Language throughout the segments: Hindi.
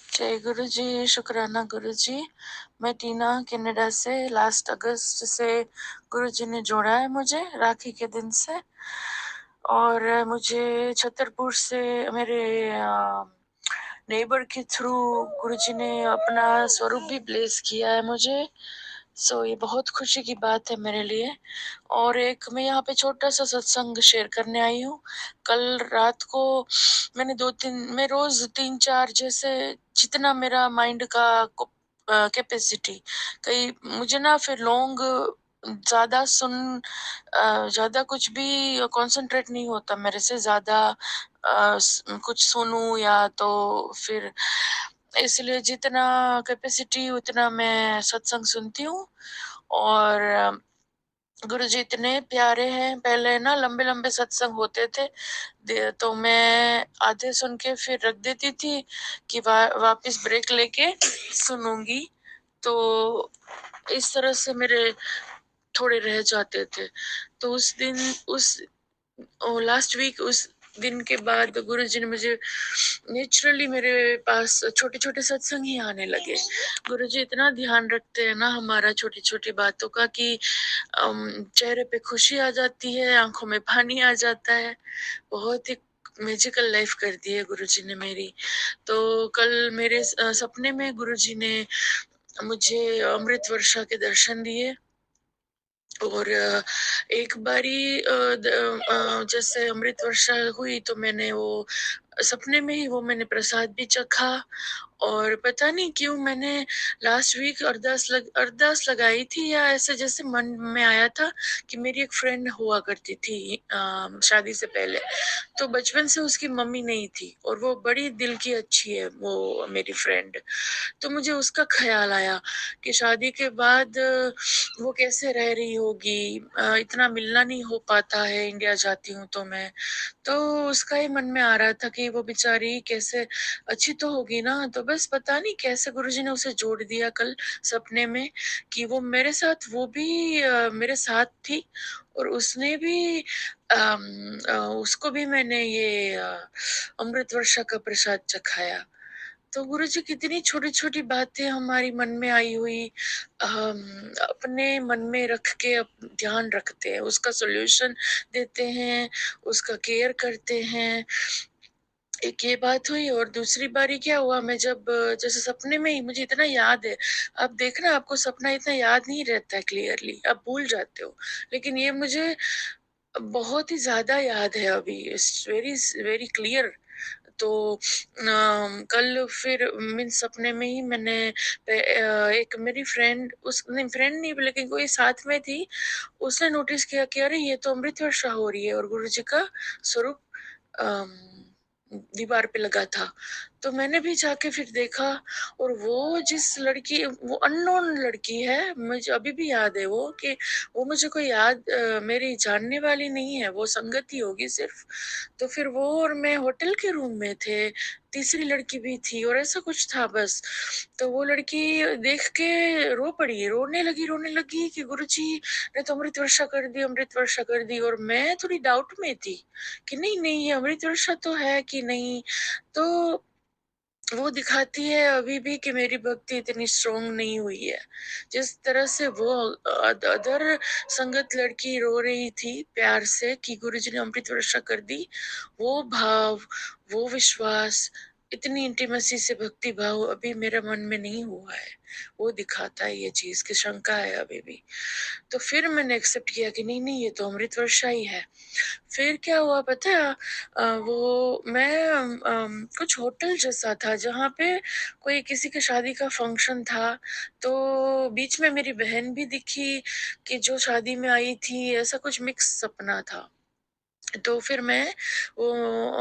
जय गुरु जी, शुक्राना गुरु जी। मैं टीना कनाडा से लास्ट अगस्त से गुरु जी ने जोड़ा है मुझे राखी के दिन से। और मुझे छतरपुर से मेरे नेबर के थ्रू गुरु जी ने अपना स्वरूप भी ब्लेस किया है मुझे। ये बहुत खुशी की बात है मेरे लिए। और एक मैं यहाँ पे छोटा सा सत्संग शेयर करने आई हूँ। कल रात को मैं रोज 3-4 जैसे जितना मेरा माइंड का कैपेसिटी, कई मुझे ना फिर लॉन्ग ज्यादा ज्यादा कुछ भी कंसंट्रेट नहीं होता मेरे से, ज्यादा कुछ सुनूं या तो फिर, इसलिए जितना कैपेसिटी उतना मैं सत्संग सुनती हूँ। और गुरु जी इतने प्यारे हैं। पहले ना लंबे लंबे सत्संग होते थे, तो मैं आधे सुन के फिर रख देती थी कि वापस ब्रेक लेके सुनूंगी। तो इस तरह से मेरे थोड़े रह जाते थे। तो उस दिन उस लास्ट वीक उस दिन के बाद गुरु जी ने मुझे नेचुरली मेरे पास छोटे छोटे सत्संग ही आने लगे। गुरु जी इतना ध्यान रखते हैं ना हमारा छोटी छोटी बातों का कि चेहरे पे खुशी आ जाती है, आंखों में पानी आ जाता है। बहुत ही मैजिकल लाइफ कर दी है गुरु जी ने मेरी। तो कल मेरे सपने में गुरु जी ने मुझे अमृत वर्षा के दर्शन दिए। और एक बारी जैसे अमृत वर्षा हुई तो मैंने वो सपने में ही वो मैंने प्रसाद भी चखा। और पता नहीं क्यों मैंने लास्ट वीक अरदास लगाई थी, या ऐसे जैसे मन में आया था कि मेरी एक फ्रेंड हुआ करती थी शादी से पहले। तो बचपन से उसकी मम्मी नहीं थी और वो बड़ी दिल की अच्छी है वो मेरी फ्रेंड। तो मुझे उसका ख्याल आया कि शादी के बाद वो कैसे रह रही होगी, इतना मिलना नहीं हो पाता है, इंडिया जाती हूँ तो मैं। तो उसका ही मन में आ रहा था कि वो बेचारी कैसे अच्छी तो होगी ना। तो बस पता नहीं कैसे गुरुजी ने उसे जोड़ दिया कल सपने में कि वो मेरे साथ, वो भी मेरे साथ थी। और उसने भी उसको भी मैंने ये अमृत वर्षा का प्रसाद चखाया। तो गुरुजी कितनी छोटी छोटी बातें हमारी मन में आई हुई हम अपने मन में रख के ध्यान रखते हैं, उसका सॉल्यूशन देते हैं, उसका केयर करते हैं। एक ये बात हुई। और दूसरी बारी क्या हुआ, मैं जब जैसे सपने में ही मुझे इतना याद है। आप देखना आपको सपना इतना याद नहीं रहता है क्लियरली, आप भूल जाते हो, लेकिन ये मुझे बहुत ही ज्यादा याद है अभी, इट्स वेरी वेरी क्लियर। तो कल फिर मीन सपने में ही मैंने एक मेरी फ्रेंड, उस नहीं फ्रेंड नहीं लेकिन कोई साथ में थी, उसने नोटिस किया कि अरे ये तो अमृत वर्षा हो रही है और गुरु जी का स्वरूप दीवार पे लगा था। तो मैंने भी जाके फिर देखा। और वो जिस लड़की, वो अननोन लड़की है, मुझे अभी भी याद है वो कि वो मुझे कोई मेरी जानने वाली नहीं है, वो संगति होगी सिर्फ। तो फिर वो और मैं होटल के रूम में थे, तीसरी लड़की भी थी और ऐसा कुछ था बस। तो वो लड़की देख के रो पड़ी, रोने लगी कि गुरुजी ने तो अमृत वर्षा कर दी, अमृत वर्षा कर दी। और मैं थोड़ी डाउट में थी कि नहीं नहीं ये अमृत वर्षा तो है कि नहीं। तो वो दिखाती है अभी भी कि मेरी भक्ति इतनी स्ट्रोंग नहीं हुई है। जिस तरह से वो अदर संगत लड़की रो रही थी प्यार से कि गुरुजी ने अमृत वर्षा कर दी, वो भाव, वो विश्वास, इतनी इंटीमेसी से भक्ति भाव अभी मेरे मन में नहीं हुआ है। वो दिखाता है ये चीज की शंका है अभी भी। तो फिर मैंने एक्सेप्ट किया कि नहीं नहीं ये तो अमृत वर्षा ही है। फिर क्या हुआ पता है, वो मैं कुछ होटल जैसा था जहाँ पे कोई किसी की शादी का फंक्शन था। तो बीच में मेरी बहन भी दिखी कि जो शादी में आई थी, ऐसा कुछ मिक्स सपना था। तो फिर मैं वो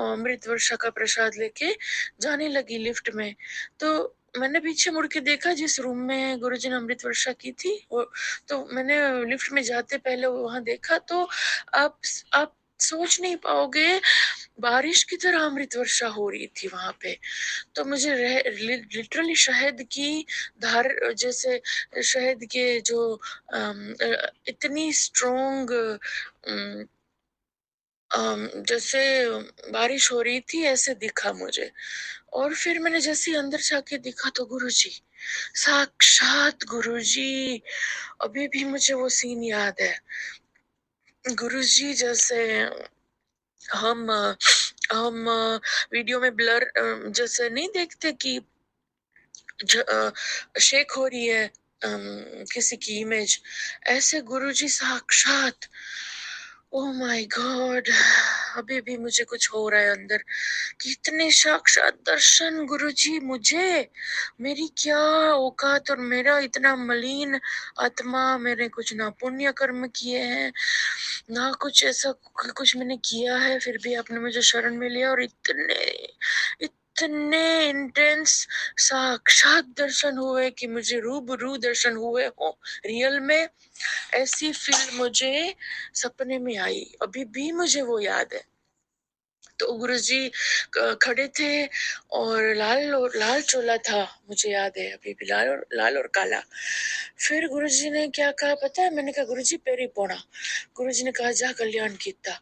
अमृत वर्षा का प्रसाद लेके जाने लगी लिफ्ट में। तो मैंने पीछे मुड़ के देखा जिस रूम में गुरुजी ने अमृत वर्षा की थी वो। तो मैंने लिफ्ट में जाते पहले वहां देखा तो आप आप सोच नहीं पाओगे, बारिश की तरह अमृत वर्षा हो रही थी वहां पे। तो मुझे लिटरली शहद की धार जैसे, शहद के जो इतनी स्ट्रोंग जैसे बारिश हो रही थी ऐसे दिखा मुझे। और फिर मैंने जैसे ही अंदर जाके देखा तो गुरुजी, साक्षात गुरुजी। अभी भी मुझे वो सीन याद है। गुरुजी जैसे हम हम वीडियो में ब्लर जैसे नहीं देखते कि शेक हो रही है किसी की इमेज, ऐसे गुरुजी साक्षात। ओ माय गॉड, अभी भी मुझे कुछ हो रहा है अंदर। कितने साक्षात दर्शन गुरुजी मुझे। मेरी क्या औकात और मेरा इतना मलिन आत्मा, मैंने कुछ ना पुण्य कर्म किए हैं ना कुछ ऐसा कुछ मैंने किया है, फिर भी आपने मुझे शरण में लिया और इतने इतने इंटेंस साक्षात दर्शन हुए कि मुझे रूबरू दर्शन हुए हो रियल में। ऐसी फील मुझे सपने में आई, अभी भी मुझे वो याद है। तो गुरुजी खड़े थे और लाल चोला था, मुझे याद है अभी भी, लाल और काला। फिर गुरुजी ने क्या कहा पता है? मैंने कहा गुरुजी पेरी पोना। गुरुजी ने कहा जा कल्याण कीता,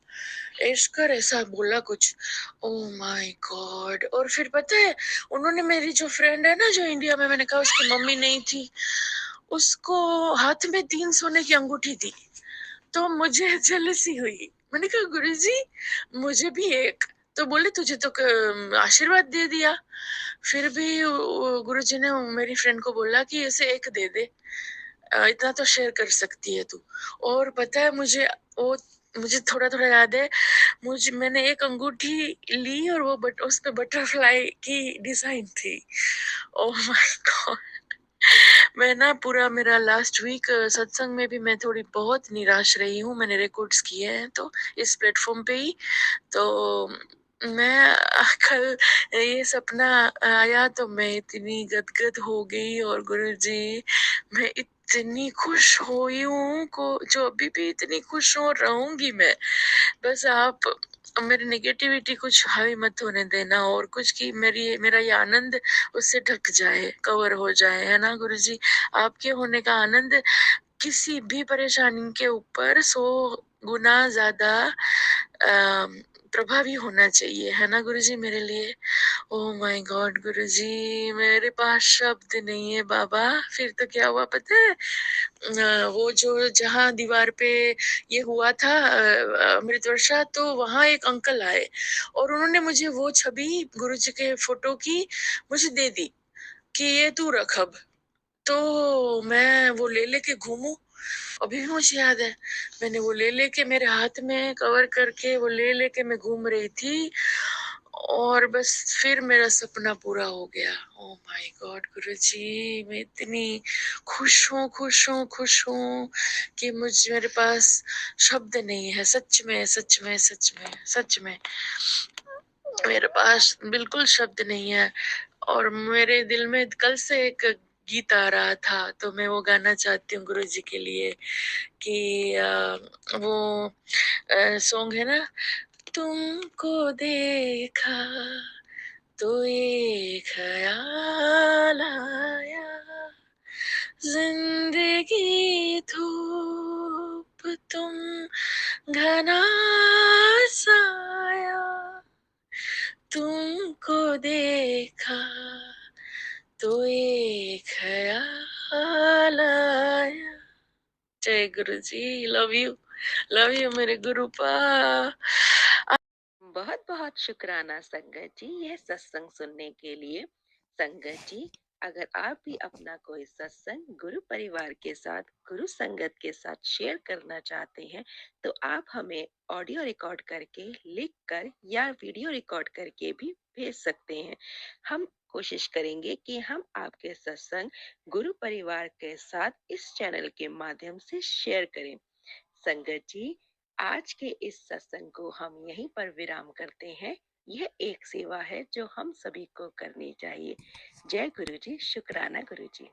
ऐशकर ऐसा बोला कुछ। Oh my God. और फिर पता है उन्होंने, मेरी जो फ्रेंड है ना जो इंडिया में, मैंने कहा उसकी मम्मी नहीं थी, उसको हाथ में 3 सोने की अंगूठी दी। तो मुझे जेलसी हुई, मैंने कहा गुरुजी मुझे भी एक। तो बोले तुझे तो आशीर्वाद दे दिया। फिर भी गुरुजी ने मेरी फ्रेंड को बोला कि इसे एक दे दे, इतना तो शेयर कर सकती है तू। और पता है मुझे थोड़ा थोड़ा याद है, मैंने एक अंगूठी ली और वो उस पे बटरफ्लाई की डिजाइन थी। Oh my God. मैं ना पूरा मेरा लास्ट वीक सत्संग में भी मैं थोड़ी बहुत निराश रही हूँ। मैंने रिकॉर्ड्स किए हैं तो इस प्लेटफॉर्म पे ही। तो मैं कल ये सपना आया तो मैं इतनी गदगद हो गई, और गुरुजी मैं इतनी खुश हुई हूँ को जो अभी भी इतनी खुश हूँ, रहूंगी मैं। बस आप मेरी नेगेटिविटी कुछ हावी मत होने देना, और कुछ की मेरा ये आनंद उससे ढक जाए, कवर हो जाए, है ना गुरुजी? आपके होने का आनंद किसी भी परेशानी के ऊपर 100 गुना ज्यादा प्रभावी होना चाहिए, है ना गुरुजी मेरे लिए? ओ माय गॉड गुरुजी, मेरे पास शब्द नहीं है बाबा। फिर तो क्या हुआ पता है? वो जो जहाँ दीवार पे ये हुआ था अमृत वर्षा, तो वहां एक अंकल आए और उन्होंने मुझे वो छवि गुरुजी के फोटो की मुझे दे दी कि ये तू रख अब। तो मैं वो ले लेके घूमू, अभी भी मुझे याद है। मैंने वो ले लेके मेरे हाथ में कवर करके वो ले लेके मैं घूम रही थी, और बस फिर मेरा सपना पूरा हो गया। ओ माय गॉड गुरुजी, मैं इतनी खुश हूँ कि मेरे पास शब्द नहीं है। सच में सच में सच में सच में मेरे पास बिल्कुल शब्द नहीं है। और मेरे दिल में कल से एक गीत आ रहा था, तो मैं वो गाना चाहती हूँ गुरु जी के लिए कि वो सॉन्ग है ना, तुमको देखा तो ये ख्याल आया, जिंदगी धूप तुम घना साया, तुमको देखा तो ये ख्याल आया। जय गुरु जी, लव यू मेरे गुरु पा। बहुत बहुत शुक्राना संगत जी यह सत्संग सुनने के लिए। संगत जी, अगर आप भी अपना कोई सत्संग गुरु परिवार के साथ, गुरु संगत के साथ शेयर करना चाहते हैं तो आप हमें ऑडियो रिकॉर्ड करके, लिख कर या वीडियो रिकॉर्ड करके भी भेज सकते हैं। हम कोशिश करेंगे कि हम आपके सत्संग गुरु परिवार के साथ इस चैनल के माध्यम से शेयर करें। संगत जी, आज के इस सत्संग को हम यहीं पर विराम करते हैं। यह एक सेवा है जो हम सभी को करनी चाहिए। जय गुरु जी, शुक्राना गुरु जी।